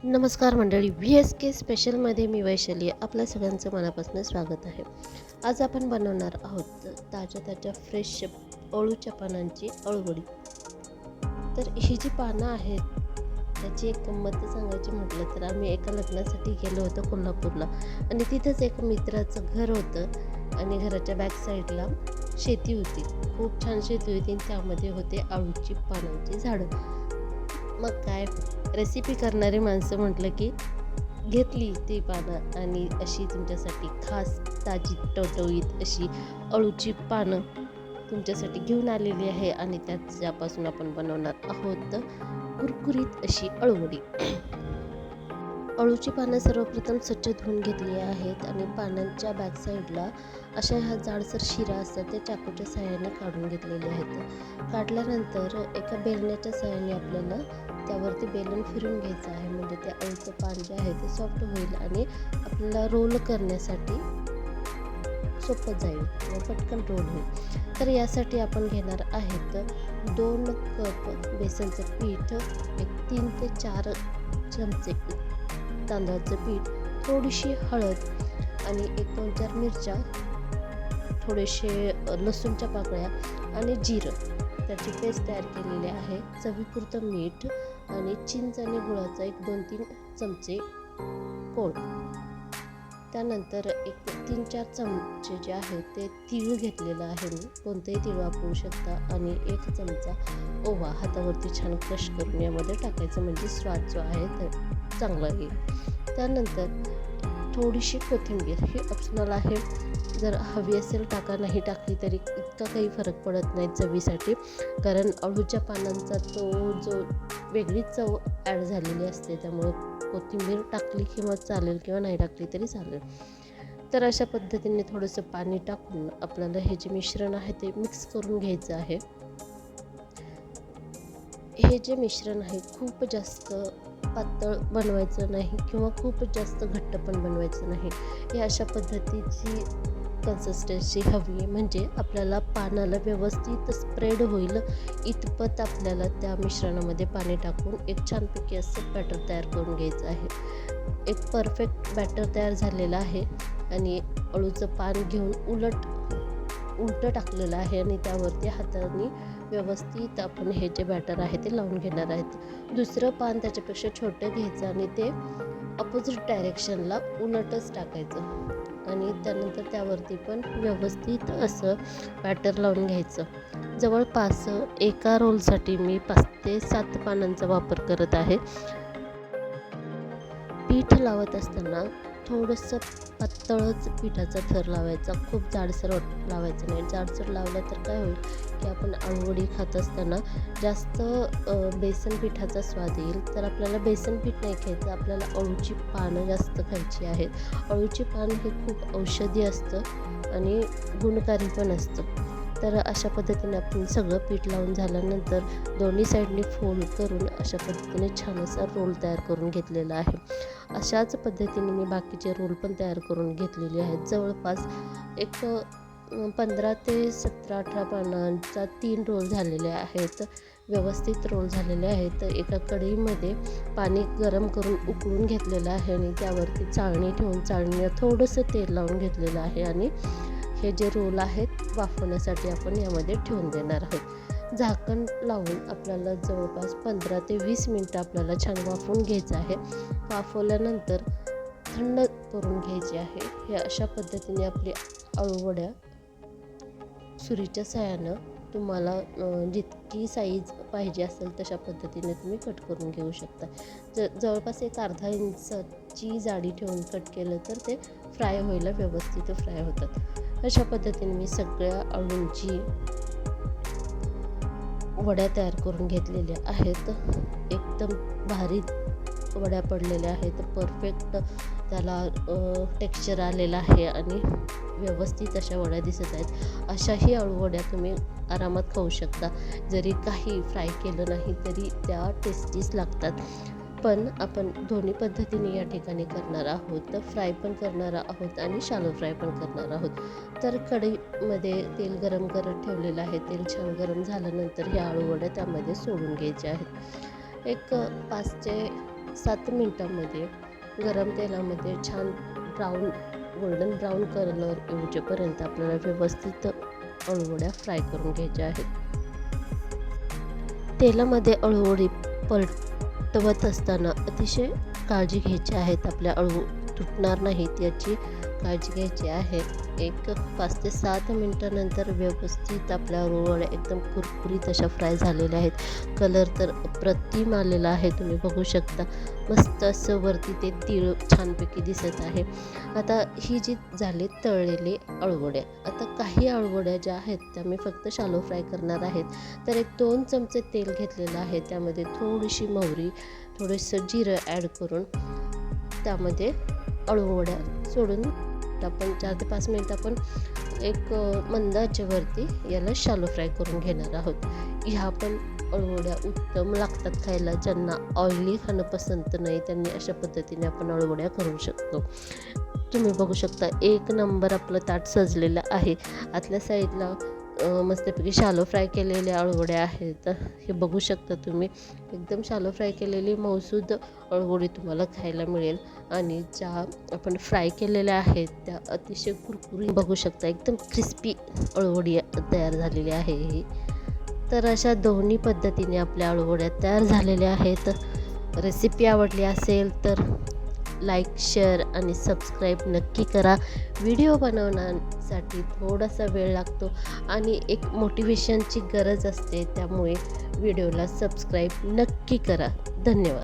नमस्कार मंडळी, VSK स्पेशलमध्ये मी वैशाली आपल्या सगळ्यांचं मनापासून स्वागत आहे. आज आपण बनवणार आहोत ताज्या फ्रेश अळूच्या पानांची अळूवडी. तर ही जी पानं आहेत त्याची एक गंमत सांगायची म्हटलं तर आम्ही एका लग्नासाठी गेलो होतो कोल्हापूरला आणि तिथंच एक मित्राचं घर होतं आणि घराच्या बॅक साईडला शेती होती. खूप छान शेती होती आणि त्यामध्ये होते अळूची पानांची झाडं. मग काय, रेसिपी करणारी माणसं म्हटलं की घेतली ती पानं आणि अशी तुमच्यासाठी खास ताजी टवटवीत अशी अळूची पानं तुमच्यासाठी घेऊन आलेली आहे आणि त्याच्यापासून आपण बनवणार आहोत कुरकुरीत अशी अळूवडी. अळूची पानं सर्वप्रथम स्वच्छ धुवून घेतली आहेत आणि पानांच्या बॅक साईडला अशा ह्या जाडसर शिरा असतात ते चाकूच्या साहाय्याने काढून घेतलेले आहेत. काढल्यानंतर एका बेलण्याच्या साहाय्याने आपल्याला त्यावरती बेलन फिरून घ्यायचं आहे, म्हणजे ते अळूचं पान जे आहे ते सॉफ्ट होईल आणि आपल्याला रोल करण्यासाठी सोपं जाईल किंवा पटकन रोल होईल. तर यासाठी आपण घेणार आहेत 2 कप बेसनचं पीठ, एक 3 ते 4 चमचे तांदळाचं पीठ, थोडीशी हळद आणि एक 2-4 मिरच्या, थोडेसे लसूणच्या पाकळ्या आणि जिरं, त्याची पेस्ट तयार केलेली आहे, चवीपुरतं मीठ आणि चिंच आणि गुळाचा एक 2-3 चमचे कोळ. त्यानंतर एक 3-4 चमचे जे आहेत ते तीळ घेतलेलं आहे मी, कोणतेही तीळ वापरू शकता, आणि 1 चमचा ओवा हातावरती छान क्रश करून यामध्ये टाकायचं, म्हणजे स्वाद जो आहे तर चांगला येईल. त्यानंतर थोडीशी कोथिंबीर, ही ऑप्शनल आहे, जर हवी असेल टाका, नाही टाकली तरी इतका काही फरक पडत नाही चवीसाठी, कारण अळूच्या पानांचा तो जो वेगळी चव ॲड झालेली असते, त्यामुळे कोथिंबीर टाकली किंवा चालेल किंवा नाही टाकली तरी चालेल. तर अशा पद्धतीने थोडंसं पाणी टाकून आपल्याला हे जे मिश्रण आहे ते मिक्स करून घ्यायचं आहे. हे जे मिश्रण आहे खूप जास्त पातळ बनवायचं नाही किंवा खूप जास्त घट्ट पण बनवायचं नाही. हे अशा पद्धतीची कन्सिस्टन्सी हवी, म्हणजे आपल्याला पानाला व्यवस्थित स्प्रेड होईल इतपत आपल्याला त्या मिश्रणामध्ये पाणी टाकून एक छानपैकी असं बॅटर तयार करून घ्यायचं आहे. एक परफेक्ट बॅटर तयार झालेलं आहे आणि अळूचं पान घेऊन उलटं टाकलेलं आहे आणि त्यावरती हाताने व्यवस्थित आपण हे जे बॅटर आहे ते लावून घेणार आहेत. दुसरं पान त्याच्यापेक्षा छोटं घ्यायचं आणि ते अपोजिट डायरेक्शनला उलटच टाकायचं आणि त्यानंतर त्यावरती पण व्यवस्थित असं बॅटर लावून घ्यायचं. जवळपास एका रोलसाठी मी 5 ते 7 पानांचा वापर करत आहे. पीठ लावत असताना थोडंसं पातळच पिठाचा थर लावायचा, खूप जाडसर लावायचं नाही. जाडसर लावलं तर काय होईल की आपण अळूवडी खात असताना जास्त बेसन पिठाचा स्वाद येईल. तर आपल्याला बेसन पीठ नाही खायचं, आपल्याला अळूची पानं जास्त खायची आहेत. अळूची पान हे खूप औषधी असतं आणि गुणकारी पण असतं. तर अशा पद्धतीने आपण सगळं पीठ लावून झाल्यानंतर दोन्ही साईडनी फोल्ड करून अशा पद्धतीने छान असा रोल तयार करून घेतलेला आहे. अशाच पद्धतीने मी बाकीचे रोल पण तयार करून घेतलेले आहेत. जवळपास एक 15 ते 17-18 पानांचा 3 रोल झालेले आहेत, व्यवस्थित रोल झालेले आहेत. एका कढईमध्ये पाणी गरम करून उकळून घेतलेलं आहे आणि त्यावरती चाळणी ठेवून चाळणीला थोडंसं तेल लावून घेतलेलं आहे आणि हे जे रोल आहेत वाफवण्यासाठी आपण यामध्ये ठेवून देणार आहोत. झाकण लावून आपल्याला जवळपास 15 ते 20 मिनटं आपल्याला छान वाफवून घ्यायचं आहे. वाफवल्यानंतर थंड करून घ्यायची आहे. हे अशा पद्धतीने आपली अळूवड्या सुरीच्या साहाय्यानं तुम्हाला जितकी साईज पाहिजे असेल तशा पद्धतीने तुम्ही कट करून घेऊ शकता. जवळपास एक अर्धा इंचाची जाडी ठेवून कट केलं तर ते फ्राय व्हायला व्यवस्थित फ्राय होतात. अशा पद्धतीने मी सगळ्या अळूंची वड्या तयार करून घेतलेल्या आहेत. एकदम भारी वड्या पडलेल्या आहेत, परफेक्ट त्याला टेक्स्चर आलेलं आहे आणि व्यवस्थित अशा वड्या दिसत आहेत. अशाही अळूवड्या तुम्ही आरामात खाऊ शकता, जरी काही फ्राय केलं नाही तरी त्या टेस्टीच लागतात. पण आपण दोन्ही पद्धतीने या ठिकाणी करणार आहोत, फ्राय पण करणार आहोत आणि शॅलो फ्राय पण करणार आहोत. तर कढईमध्ये तेल गरम करत ठेवलेलं आहे. तेल छान गरम झाल्यानंतर ह्या अळूवड्या त्यामध्ये सोडून घ्यायच्या आहेत. एक 5 ते 7 मिनिटांमध्ये गरम तेलामध्ये छान गोल्डन ब्राऊन कलर येऊपर्यंत आपल्याला व्यवस्थित अळूवड्या फ्राय करून घ्यायच्या आहेत. तेलामध्ये अळूवडी पलटवत असताना अतिशय काळजी घ्यायची आहेत. आपल्या अळू तुटणार नाहीत याची काळजी घ्यायची आहे. एक 5 ते 7 मिनिटानंतर व्यवस्थित आपल्या अळूवड्या एकदम कुरकुरीत अशा फ्राय झालेल्या आहेत. कलर तर अप्रतिम आलेला आहे, तुम्ही बघू शकता. मस्त असं वरती ते तीळ छानपैकी दिसत आहे. आता ही जी झाली तळलेली अळूवड्या, आता काही अळूवड्या ज्या आहेत त्या मी फक्त शालो फ्राय करणार आहेत. तर एक 2 चमचे तेल घेतलेलं आहे, त्यामध्ये थोडीशी मोहरी, थोडंसं जिरं ॲड करून त्यामध्ये अळूवड्या सोडून आपण 4 ते 5 मिनिट आपण एक मंद आचेवरती याला शालो फ्राय करून घेणार आहोत. ह्या पण अळूवड्या उत्तम लागतात खायला. ज्यांना ऑइली खाणं पसंत नाही त्यांनी अशा पद्धतीने आपण अळूवड्या करू शकतो. तुम्ही बघू शकता एक नंबर आपलं ताट सजलेलं आहे. आतल्या साईडला मस्तपैकी शालो फ्राय केलेल्या अळूवड्या आहेत. हे बघू शकता तुम्ही, एकदम शालो फ्राय केलेली मऊसूद अळूवडी तुम्हाला खायला मिळेल. आणि ज्या आपण फ्राय केलेल्या आहेत त्या अतिशय कुरकुरीत, बघू शकता एकदम क्रिस्पी अळूवडी तयार झालेली आहे ही. तर अशा दोन्ही पद्धतीने आपल्या अळूवड्या तयार झालेल्या आहेत. रेसिपी आवडली असेल तर लाईक, शेअर आणि सबस्क्राईब नक्की करा. व्हिडिओ बनवण्यासाठी थोडासा वेळ लागतो आणि एक मोटिवेशनची गरज असते, त्यामुळे व्हिडिओला सबस्क्राईब नक्की करा. धन्यवाद.